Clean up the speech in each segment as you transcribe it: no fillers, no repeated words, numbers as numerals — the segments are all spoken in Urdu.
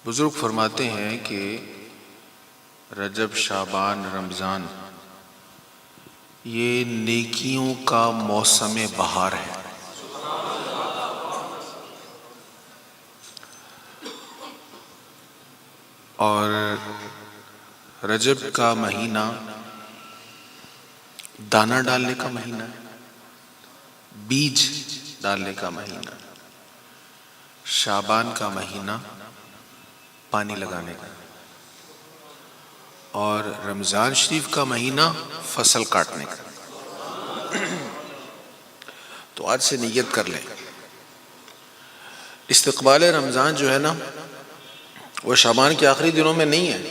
بزرگ فرماتے ہیں کہ رجب، شعبان، رمضان یہ نیکیوں کا موسم بہار ہے۔ اور رجب کا مہینہ دانہ ڈالنے کا مہینہ ہے، بیج ڈالنے کا مہینہ۔ شعبان کا مہینہ پانی لگانے کا، اور رمضان شریف کا مہینہ فصل کاٹنے کا۔ تو آج سے نیت کر لیں، استقبال رمضان جو ہے نا وہ شعبان کے آخری دنوں میں نہیں ہے،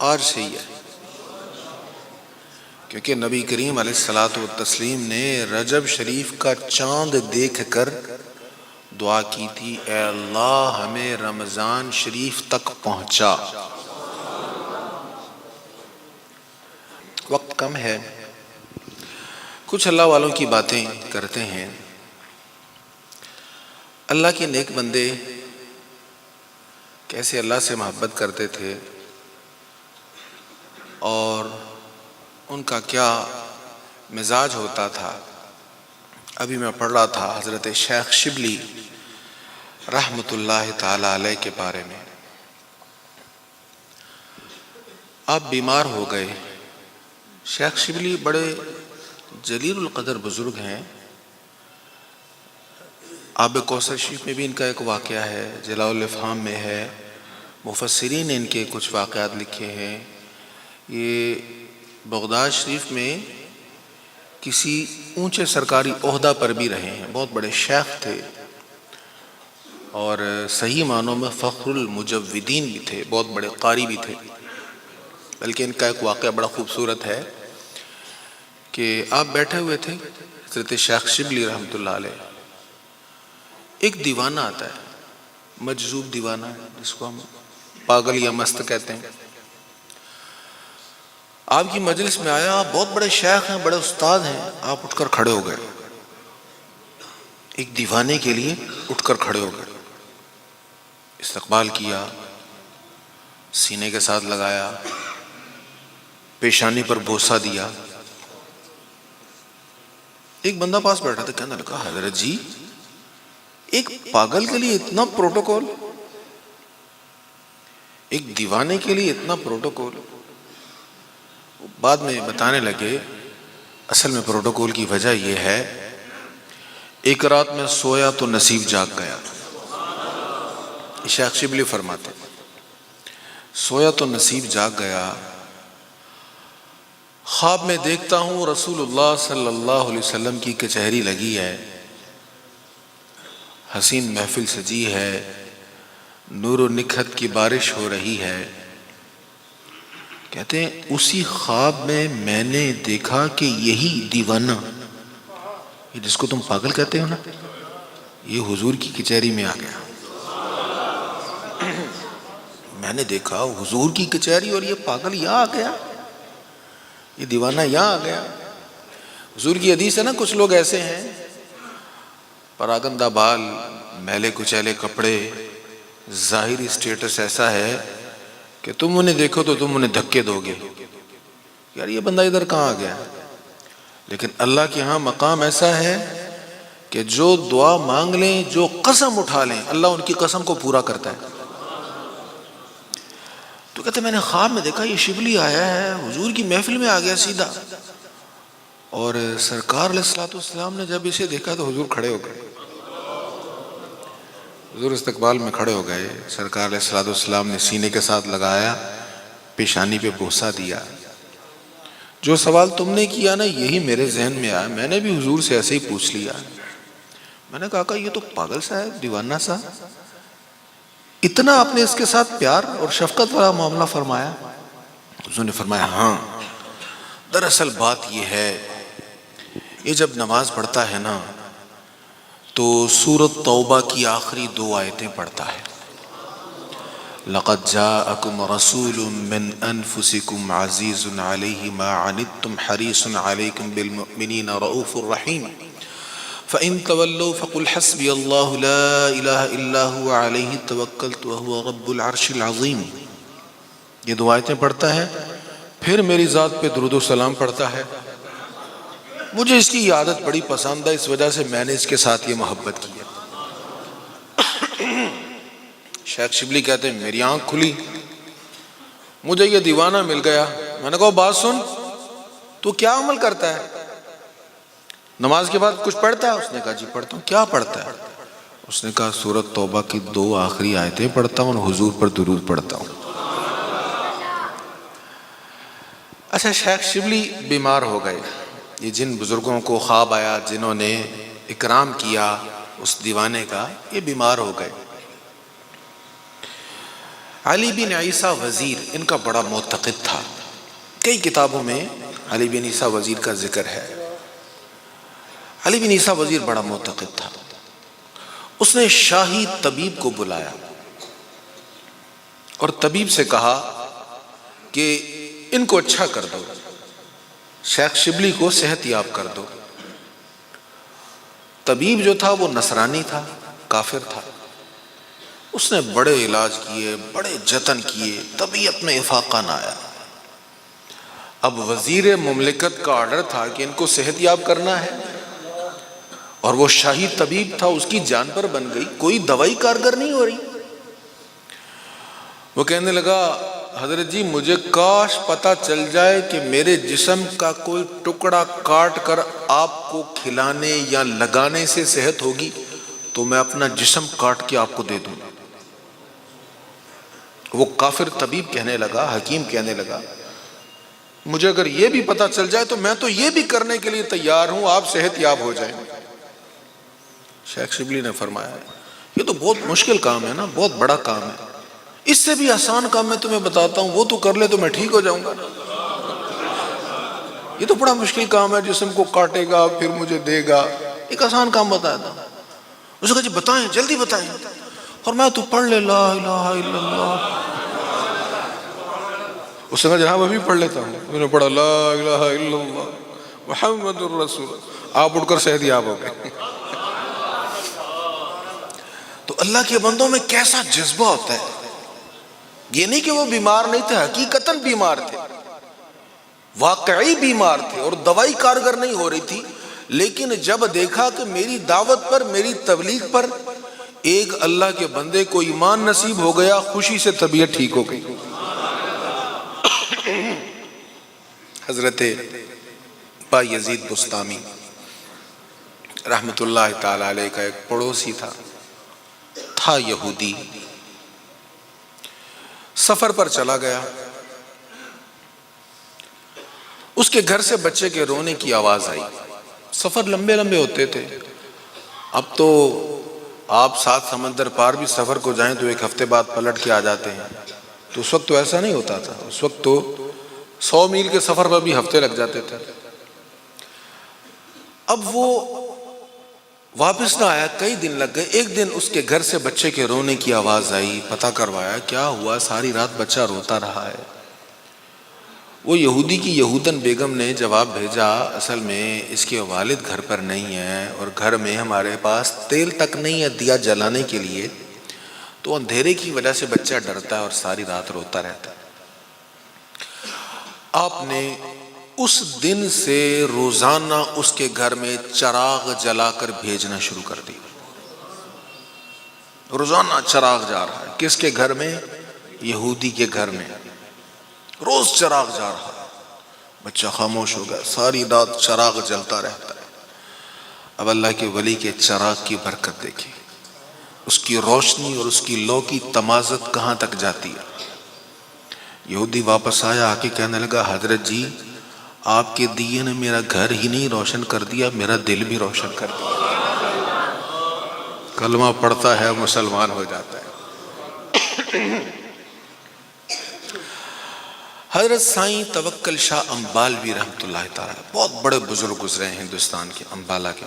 آج سے ہی ہے، کیونکہ نبی کریم علیہ الصلاۃ والتسلیم نے رجب شریف کا چاند دیکھ کر دعا کی تھی، اے اللہ ہمیں رمضان شریف تک پہنچا۔ وقت کم ہے، کچھ اللہ والوں کی باتیں کرتے ہیں۔ اللہ کے نیک بندے کیسے اللہ سے محبت کرتے تھے اور ان کا کیا مزاج ہوتا تھا۔ ابھی میں پڑھ رہا تھا حضرت شیخ شبلی رحمۃ اللہ تعالی علیہ کے بارے میں۔ آپ بیمار ہو گئے۔ شیخ شبلی بڑے جلیل القدر بزرگ ہیں۔ آب کوثر شریف میں بھی ان کا ایک واقعہ ہے، جلاء الافہام میں ہے، مفسرین نے ان کے کچھ واقعات لکھے ہیں۔ یہ بغداد شریف میں کسی اونچے سرکاری عہدہ پر بھی رہے ہیں، بہت بڑے شیخ تھے، اور صحیح معنوں میں فخر المجودین بھی تھے، بہت بڑے قاری بھی تھے۔ بلکہ ان کا ایک واقعہ بڑا خوبصورت ہے کہ آپ بیٹھے ہوئے تھے حضرت شیخ شبلی رحمۃ اللہ علیہ، ایک دیوانہ آتا ہے، مجذوب دیوانہ، جس کو ہم پاگل یا مست کہتے ہیں۔ آپ کی مجلس میں آیا، آپ بہت بڑے شیخ ہیں، بڑے استاد ہیں، آپ اٹھ کر کھڑے ہو گئے، ایک دیوانے کے لیے اٹھ کر کھڑے ہو گئے، استقبال کیا، سینے کے ساتھ لگایا، پیشانی پر بوسہ دیا۔ ایک بندہ پاس بیٹھا تھا، کہنے لگا حضرت جی ایک پاگل کے لیے اتنا پروٹوکول، ایک دیوانے کے لیے اتنا پروٹوکول۔ بعد میں بتانے لگے اصل میں پروٹوکول کی وجہ یہ ہے، ایک رات میں سویا تو نصیب جاگ گیا۔ شیخ شبلی فرماتے سویا تو نصیب جاگ گیا، خواب میں دیکھتا ہوں رسول اللہ صلی اللہ علیہ وسلم کی کچہری لگی ہے، حسین محفل سجی ہے، نور و نکھت کی بارش ہو رہی ہے۔ کہتے ہیں اسی خواب میں نے دیکھا کہ یہی دیوانہ، یہ جس کو تم پاگل کہتے ہو نا، یہ حضور کی کچہری میں آ گیا۔ میں نے دیکھا حضور کی کچہری اور یہ پاگل یہاں آ گیا، یہ دیوانہ یہاں آ گیا۔ حضور کی حدیث ہے نا، کچھ لوگ ایسے ہیں پراگندہ بال، میلے کچیلے کپڑے، ظاہری سٹیٹس ایسا ہے کہ تم انہیں دیکھو تو تم انہیں دھکے دو گے، یار یہ بندہ ادھر کہاں آ گیا۔ لیکن اللہ کے ہاں مقام ایسا ہے کہ جو دعا مانگ لیں، جو قسم اٹھا لیں، اللہ ان کی قسم کو پورا کرتا ہے۔ تو کہتے میں نے خواب میں دیکھا یہ شبلی آیا ہے، حضور کی محفل میں آ گیا سیدھا، اور سرکار علیہ الصلوۃ والسلام نے جب اسے دیکھا تو حضور کھڑے ہو گئے، حضور استقبال میں کھڑے ہو گئے۔ سرکار علیہ الصلوۃ والسلام نے سینے کے ساتھ لگایا، پیشانی پہ بوسہ دیا۔ جو سوال تم نے کیا نا یہی میرے ذہن میں آیا، میں نے بھی حضور سے ایسے ہی پوچھ لیا۔ میں نے کہا کہ یہ تو پاگل سا ہے، دیوانہ سا، اتنا آپ نے اس کے ساتھ پیار اور شفقت والا معاملہ فرمایا۔ حضور نے فرمایا ہاں، دراصل بات یہ ہے، یہ جب نماز پڑھتا ہے نا تو سورۃ توبہ کی آخری 2 آیتیں پڑھتا ہے، لَقَدْ جَاءَكُمْ رَسُولٌ مِّنْ أَنفُسِكُمْ عَزِيزٌ عَلَيْهِ مَا عَنِتُّمْ حَرِيصٌ عَلَيْكُمْ بِالْمُؤْمِنِينَ رَءُوفٌ رَحِيمٌ فَإِن تَوَلَّوْا فَقُلْ حَسْبِيَ اللَّهُ لَا إِلَهَ إِلَّا هُوَ عَلَيْهِ تَوَكَّلْتُ وَهُوَ رَبُّ الْعَرْشِ الْعَظِيمِ۔ یہ دو آیتیں پڑھتا ہے، پھر میری ذات پہ درود و سلام پڑھتا ہے۔ مجھے اس کی یہ عادت بڑی پسند ہے، اس وجہ سے میں نے اس کے ساتھ یہ محبت کی ہے۔ شیخ شبلی کہتے ہیں میری آنکھ کھلی، مجھے یہ دیوانہ مل گیا۔ میں نے کہا بات سن، تو کیا عمل کرتا ہے؟ نماز کے بعد کچھ پڑھتا ہے؟ اس نے کہا جی پڑھتا ہوں۔ کیا پڑھتا ہے؟ اس نے کہا سورۃ توبہ کی 2 آخری آیتیں پڑھتا ہوں اور حضور پر درود پڑھتا ہوں۔ اچھا، شیخ شبلی بیمار ہو گئے۔ یہ جن بزرگوں کو خواب آیا، جنہوں نے اکرام کیا اس دیوانے کا، یہ بیمار ہو گئے۔ علی بن عیسیٰ وزیر ان کا بڑا معتقد تھا، کئی کتابوں میں علی بن عیسیٰ وزیر کا ذکر ہے۔ علی بن عیسیٰ وزیر بڑا معتقد تھا۔ اس نے شاہی طبیب کو بلایا اور طبیب سے کہا کہ ان کو اچھا کر دو، شیخ شبلی کو صحت یاب کر دو۔ طبیب جو تھا وہ نصرانی تھا، کافر تھا۔ اس نے بڑے علاج کیے، بڑے جتن کیے، طبیعت میں افاقہ نہ آیا۔ اب وزیر مملکت کا آرڈر تھا کہ ان کو صحت یاب کرنا ہے، اور وہ شاہی طبیب تھا، اس کی جان پر بن گئی، کوئی دوائی کارگر نہیں ہو رہی۔ وہ کہنے لگا حضرت جی مجھے کاش پتہ چل جائے کہ میرے جسم کا کوئی ٹکڑا کاٹ کر آپ کو کھلانے یا لگانے سے صحت ہوگی تو میں اپنا جسم کاٹ کے آپ کو دے دوں۔ وہ کافر طبیب کہنے لگا، حکیم کہنے لگا مجھے اگر یہ بھی پتہ چل جائے تو میں تو یہ بھی کرنے کے لیے تیار ہوں، آپ صحت یاب ہو جائیں۔ شیخ شبلی نے فرمایا یہ تو بہت مشکل کام ہے نا، بہت بڑا کام ہے، اس سے بھی آسان کام میں تمہیں بتاتا ہوں، وہ تو کر لے تو میں ٹھیک ہو جاؤں گا۔ یہ تو بڑا مشکل کام ہے، جسم کو کاٹے گا پھر مجھے دے گا، ایک آسان کام بتایا تھا۔ اس نے کہا جی بتائیں، جلدی بتائیں۔ اور میں تو پڑھ لے لا الہ الا اللہ۔ اس نے کہا جناب ابھی پڑھ لیتا ہوں۔ میں نے پڑھا لا الہ الا اللہ محمد الرسول، آپ اٹھ کر صحت یاب ہو گئے۔ تو اللہ کے بندوں میں کیسا جذبہ ہوتا ہے، یہ نہیں کہ وہ بیمار نہیں تھے، حقیقتاً بیمار تھے، واقعی بیمار تھے اور دوائی کارگر نہیں ہو رہی تھی، لیکن جب دیکھا کہ میری دعوت پر، میری تبلیغ پر ایک اللہ کے بندے کو ایمان نصیب ہو گیا، خوشی سے طبیعت ٹھیک ہو گئی۔ حضرت با یزید بستامی رحمت اللہ تعالی علیہ کا ایک پڑوسی تھا یہودی، سفر پر چلا گیا، اس کے گھر سے بچے کے رونے کی آواز آئی۔ سفر لمبے لمبے ہوتے تھے، اب تو آپ 7 سمندر پار بھی سفر کو جائیں تو 1 ہفتے بعد پلٹ کے آ جاتے ہیں، تو اس وقت تو ایسا نہیں ہوتا تھا، اس وقت تو 100 میل کے سفر پر بھی ہفتے لگ جاتے تھے۔ اب وہ واپس نہ آیا، کئی دن لگ گئے۔ ایک دن اس کے گھر سے بچے کے رونے کی آواز آئی، پتہ کروایا کیا ہوا، ساری رات بچہ روتا رہا ہے۔ وہ یہودی کی یہودن بیگم نے جواب بھیجا اصل میں اس کے والد گھر پر نہیں ہیں اور گھر میں ہمارے پاس تیل تک نہیں ہے دیا جلانے کے لیے، تو اندھیرے کی وجہ سے بچہ ڈرتا ہے اور ساری رات روتا رہتا ہے۔ آپ نے اس دن سے روزانہ اس کے گھر میں چراغ جلا کر بھیجنا شروع کر دی۔ روزانہ چراغ جا رہا ہے، کس کے گھر میں؟ یہودی کے گھر میں، روز چراغ جا رہا ہے۔ بچہ خاموش ہو گیا، ساری رات چراغ جلتا رہتا ہے۔ اب اللہ کے ولی کے چراغ کی برکت دیکھیں، اس کی روشنی اور اس کی لو کی تمازت کہاں تک جاتی ہے۔ یہودی واپس آیا، آ کے کہنے لگا حضرت جی آپ کے دیے نے میرا گھر ہی نہیں روشن کر دیا، میرا دل بھی روشن کر دیا۔ کلمہ پڑھتا ہے مسلمان ہو جاتا ہے۔ حضرت سائیں توکل شاہ امبالوی رحمۃ اللہ تعالی، بہت بڑے بزرگ گزرے ہیں ہندوستان کے، امبالہ کے۔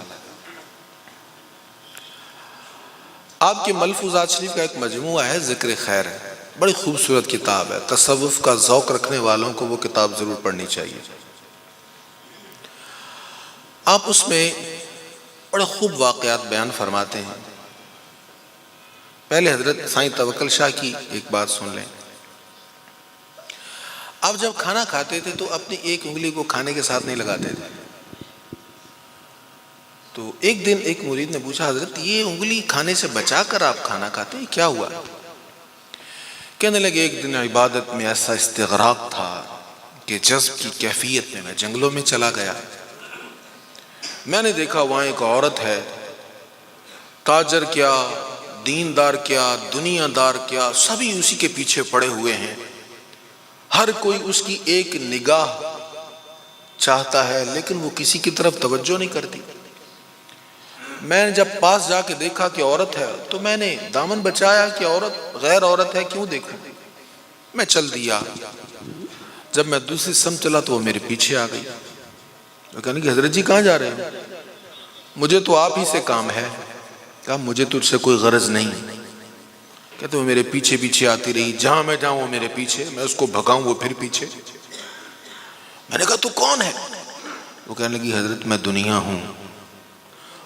آپ کے ملفوظات شریف کا ایک مجموعہ ہے، ذکر خیر ہے، بڑی خوبصورت کتاب ہے، تصوف کا ذوق رکھنے والوں کو وہ کتاب ضرور پڑھنی چاہیے۔ آپ اس میں بڑے خوب واقعات بیان فرماتے ہیں۔ پہلے حضرت سائیں توکل شاہ کی ایک بات سن لیں۔ اب جب کھانا کھاتے تھے تو اپنی ایک انگلی کو کھانے کے ساتھ نہیں لگاتے تھے۔ تو ایک دن ایک مرید نے پوچھا، حضرت یہ انگلی کھانے سے بچا کر آپ کھانا کھاتے ہیں، کیا ہوا؟ کہنے لگے ایک دن عبادت میں ایسا استغراق تھا کہ جذب کی کیفیت میں جنگلوں میں چلا گیا۔ میں نے دیکھا وہاں ایک عورت ہے، تاجر کیا، دیندار کیا، دنیا دار کیا، سبھی اسی کے پیچھے پڑے ہوئے ہیں۔ ہر کوئی اس کی ایک نگاہ چاہتا ہے لیکن وہ کسی کی طرف توجہ نہیں کرتی۔ میں نے جب پاس جا کے دیکھا کہ عورت ہے تو میں نے دامن بچایا کہ عورت غیر عورت ہے، کیوں دیکھوں؟ میں چل دیا۔ جب میں دوسری سمت چلا تو وہ میرے پیچھے آ گئی۔ وہ کہنے کہ حضرت جی کہاں جا رہے ہیں؟ مجھے تو آپ ہی سے کام ہے۔ کہا مجھے تجھ سے کوئی غرض نہیں۔ کہتے وہ میرے پیچھے پیچھے آتی رہی، جہاں میں جاؤں وہ میرے پیچھے، میں اس کو بھگاؤں وہ پھر پیچھے۔ میں نے کہا تو کون ہے؟ وہ کہنے لگی حضرت میں دنیا ہوں،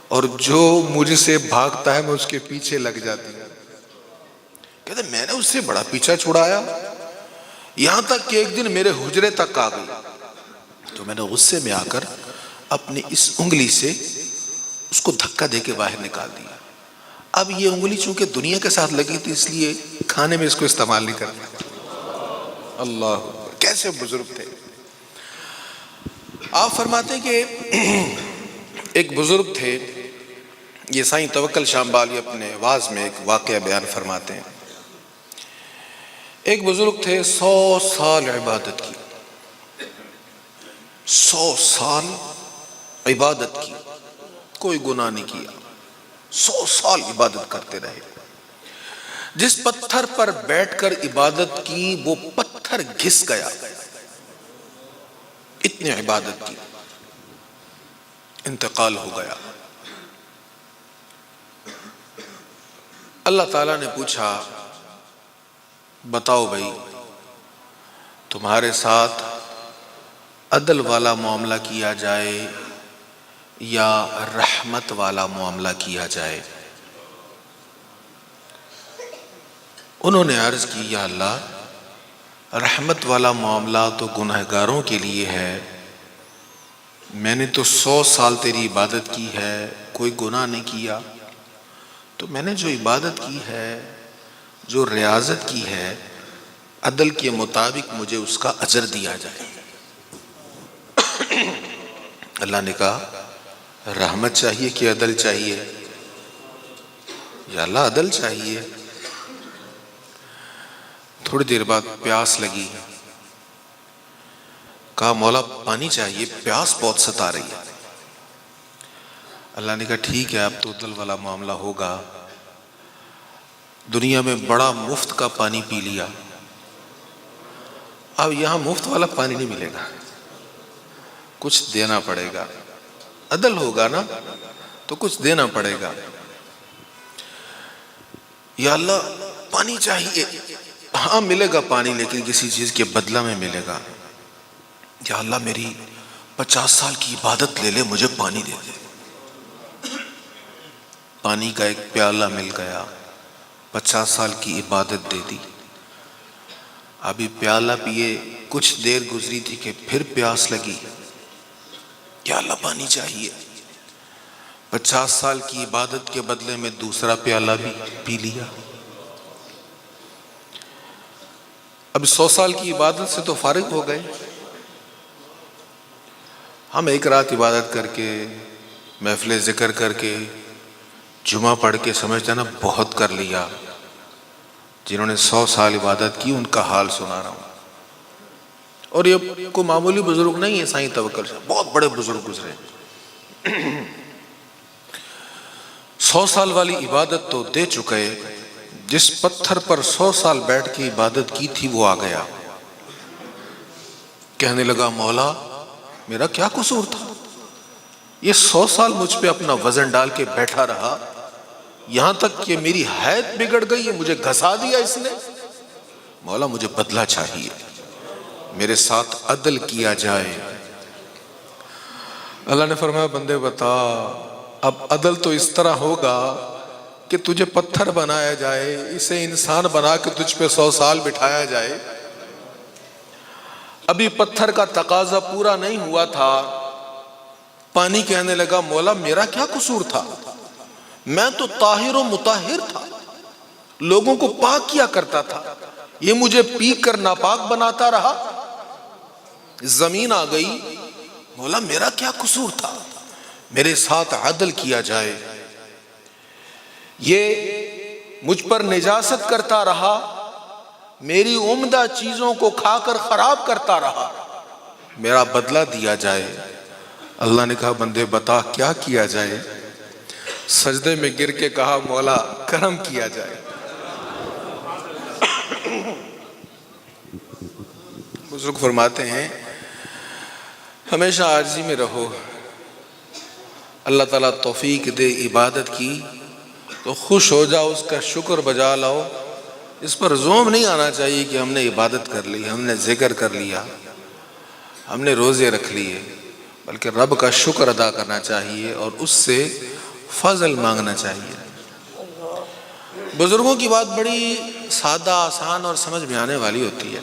اور جو مجھ سے بھاگتا ہے میں اس کے پیچھے لگ جاتی ہوں۔ کہتے میں نے اس سے بڑا پیچھا چھڑایا، یہاں تک کہ ایک دن میرے حجرے تک آ گئی۔ تو میں نے غصے میں آ کر اپنی اس انگلی سے اس کو دھکا دے کے باہر نکال دیا۔ اب یہ انگلی چونکہ دنیا کے ساتھ لگی تھی اس لیے کھانے میں اس کو استعمال نہیں کرتا۔ اللہ کیسے بزرگ تھے۔ آپ فرماتے ہیں کہ ایک بزرگ تھے، یہ سائیں توکل شاہ بالی اپنے واعظ میں ایک واقعہ بیان فرماتے ہیں۔ ایک بزرگ تھے، 100 سال عبادت کی، 100 سال عبادت کی، کوئی گناہ نہیں کیا، 100 سال عبادت کرتے رہے۔ جس پتھر پر بیٹھ کر عبادت کی وہ پتھر گھس گیا، اتنی عبادت کی، انتقال ہو گیا۔ اللہ تعالیٰ نے پوچھا بتاؤ بھائی تمہارے ساتھ عدل والا معاملہ کیا جائے یا رحمت والا معاملہ کیا جائے؟ انہوں نے عرض کی یا اللہ رحمت والا معاملہ تو گنہگاروں کے لیے ہے، میں نے تو 100 سال تیری عبادت کی ہے، کوئی گناہ نہیں کیا، تو میں نے جو عبادت کی ہے، جو ریاضت کی ہے، عدل کے مطابق مجھے اس کا اجر دیا جائے۔ اللہ نے کہا رحمت چاہیے کہ عدل چاہیے؟ یا اللہ عدل چاہیے۔ تھوڑی دیر بعد پیاس لگی، کہا مولا پانی چاہیے، پیاس بہت ستا رہی ہے۔ اللہ نے کہا ٹھیک ہے اب تو عدل والا معاملہ ہوگا، دنیا میں بڑا مفت کا پانی پی لیا، اب یہاں مفت والا پانی نہیں ملے گا، کچھ دینا پڑے گا، عدل ہوگا نا تو کچھ دینا پڑے گا۔ یا اللہ پانی چاہیے، ہاں ملے گا پانی لیکن کسی چیز کے بدلہ میں ملے گا۔ یا اللہ میری 50 سال کی عبادت لے لے، مجھے پانی دے دے۔ پانی کا ایک پیالہ مل گیا، 50 سال کی عبادت دے دی۔ ابھی پیالہ پیے کچھ دیر گزری تھی کہ پھر پیاس لگی، یا اللہ پانی چاہیے۔ 50 سال کی عبادت کے بدلے میں دوسرا پیالہ بھی پی لیا۔ اب 100 سال کی عبادت سے تو فارغ ہو گئے۔ ہم ایک رات عبادت کر کے، محفل ذکر کر کے، جمعہ پڑھ کے سمجھتے نا بہت کر لیا۔ جنہوں نے 100 سال عبادت کی ان کا حال سنا رہا ہوں، اور یہ کوئی معمولی بزرگ نہیں ہے، سائیں توکل شاہ بہت بڑے بزرگ گزرے۔ 100 سال والی عبادت تو دے چکے، جس پتھر پر 100 سال بیٹھ کے عبادت کی تھی وہ آ گیا، کہنے لگا مولا میرا کیا قصور تھا، یہ 100 سال مجھ پہ اپنا وزن ڈال کے بیٹھا رہا، یہاں تک کہ میری حیت بگڑ گئی، مجھے گھسا دیا اس نے، مولا مجھے بدلہ چاہیے، میرے ساتھ عدل کیا جائے۔ اللہ نے فرمایا بندے بتا اب عدل تو اس طرح ہوگا کہ تجھے پتھر بنایا جائے، اسے انسان بنا کے تجھ پہ 100 سال بٹھایا جائے۔ ابھی پتھر کا تقاضا پورا نہیں ہوا تھا، پانی کہنے لگا مولا میرا کیا قصور تھا، میں تو طاہر و مطہر تھا، لوگوں کو پاک کیا کرتا تھا، یہ مجھے پی کر ناپاک بناتا رہا۔ زمین آ گئی، مولا میرا کیا قصور تھا، میرے ساتھ عدل کیا جائے، یہ مجھ پر نجاست کرتا رہا، میری عمدہ چیزوں کو کھا کر خراب کرتا رہا، میرا بدلہ دیا جائے۔ اللہ نے کہا بندے بتا کیا کیا جائے؟ سجدے میں گر کے کہا مولا کرم کیا جائے۔ بزرگ فرماتے ہیں ہمیشہ عاجزی میں رہو، اللہ تعالیٰ توفیق دے عبادت کی تو خوش ہو جاؤ، اس کا شکر بجا لاؤ۔ اس پر زوم نہیں آنا چاہیے کہ ہم نے عبادت کر لی، ہم نے ذکر کر لیا، ہم نے روزے رکھ لیے، بلکہ رب کا شکر ادا کرنا چاہیے اور اس سے فضل مانگنا چاہیے۔ بزرگوں کی بات بڑی سادہ آسان اور سمجھ میں آنے والی ہوتی ہے۔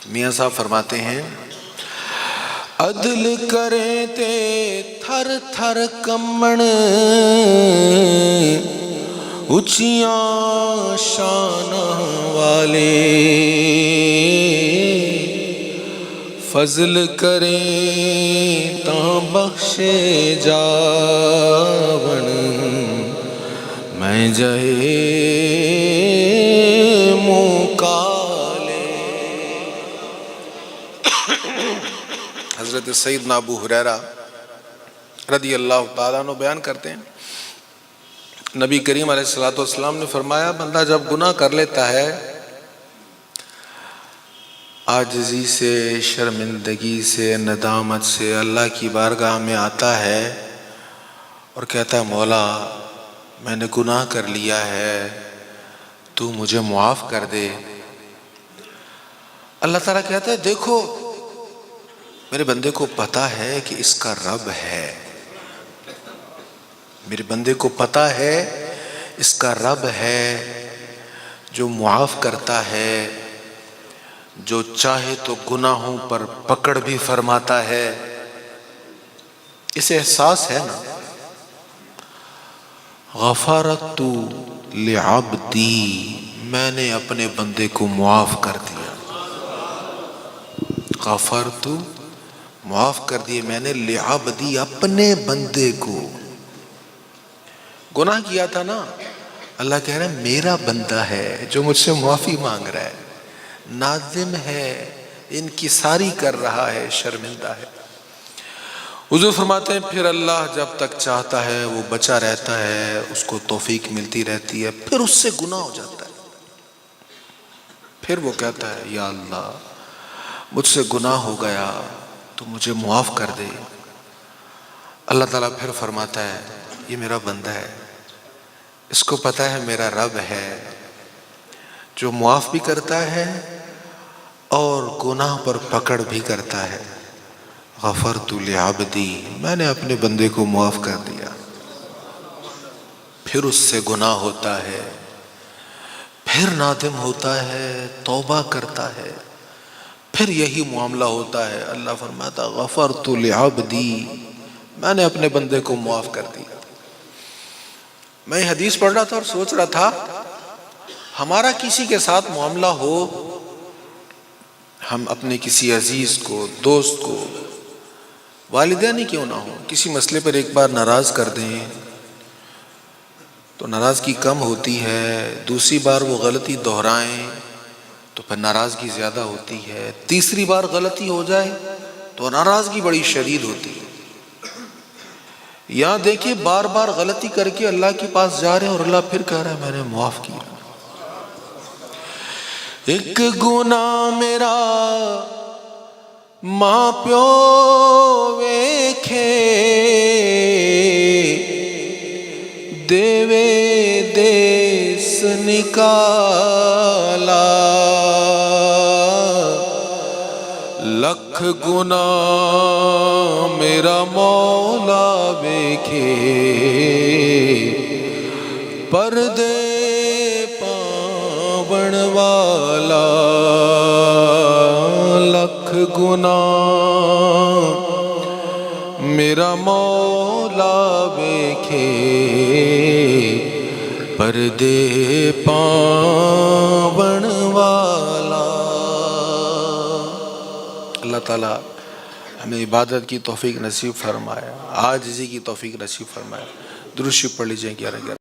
میاں صاحب فرماتے ہیں عدل کریں تے تھر تھر کمن، اونچیاں شان والے، فضل کریں تاں بخشے جاون، میں جہے مکالے۔ حضرت سیدنا ابو ہریرہ رضی اللہ تعالیٰ عنہ بیان کرتے ہیں نبی کریم علیہ السلام نے فرمایا بندہ جب گناہ کر لیتا ہے، عاجزی سے، شرمندگی سے، ندامت سے اللہ کی بارگاہ میں آتا ہے اور کہتا ہے مولا میں نے گناہ کر لیا ہے، تو مجھے معاف کر دے۔ اللہ تعالیٰ کہتا ہے دیکھو میرے بندے کو پتا ہے کہ اس کا رب ہے، میرے بندے کو پتا ہے اس کا رب ہے جو معاف کرتا ہے، جو چاہے تو گناہوں پر پکڑ بھی فرماتا ہے۔ اسے احساس ہے نا، غفرت لعبدی، میں نے اپنے بندے کو معاف کر دیا، غفرت معاف کر دیے میں نے، لعبدی اپنے بندے کو۔ گناہ کیا تھا نا، اللہ کہہ رہا ہے میرا بندہ ہے جو مجھ سے معافی مانگ رہا ہے، نادم ہے، انکساری کر رہا ہے، شرمندہ ہے۔ حضور فرماتے ہیں پھر اللہ جب تک چاہتا ہے وہ بچا رہتا ہے، اس کو توفیق ملتی رہتی ہے، پھر اس سے گناہ ہو جاتا ہے، پھر وہ کہتا ہے یا اللہ مجھ سے گناہ ہو گیا تو مجھے معاف کر دے۔ اللہ تعالیٰ پھر فرماتا ہے یہ میرا بندہ ہے، اس کو پتہ ہے میرا رب ہے جو معاف بھی کرتا ہے اور گناہ پر پکڑ بھی کرتا ہے۔ غفرت لعبدی، میں نے اپنے بندے کو معاف کر دیا، پھر اس سے گناہ ہوتا ہے، پھر نادم ہوتا ہے، توبہ کرتا ہے، پھر یہی معاملہ ہوتا ہے۔ اللہ فرماتا غفرت لعبدی، میں نے اپنے بندے کو معاف کر دیا۔ میں حدیث پڑھ رہا تھا اور سوچ رہا تھا ہمارا کسی کے ساتھ معاملہ ہو، ہم اپنے کسی عزیز کو، دوست کو، والدین ہی کیوں نہ ہو، کسی مسئلے پر ایک بار ناراض کر دیں تو ناراضگی کم ہوتی ہے، دوسری بار وہ غلطی دہرائیں تو پھر ناراضگی زیادہ ہوتی ہے، تیسری بار غلطی ہو جائے تو ناراضگی بڑی شدید ہوتی ہے۔ یہاں دیکھیے بار بار غلطی کر کے اللہ کے پاس جا رہے ہیں اور اللہ پھر کہہ رہا ہے میں نے معاف کیا۔ ایک گناہ میرا ماں پیو ویکھے، دیوے دیس نکالا، لکھ گناہ میرا مولا ویکھے پردے پاون والا لکھ گناہ میرا مولا ویکھے پردے پاون والا۔ اللہ تعالیٰ ہمیں عبادت کی توفیق نصیب فرمائے، عاجزی کی توفیق نصیب فرمائے۔ درود شریف پڑھ لیجئے 11 11۔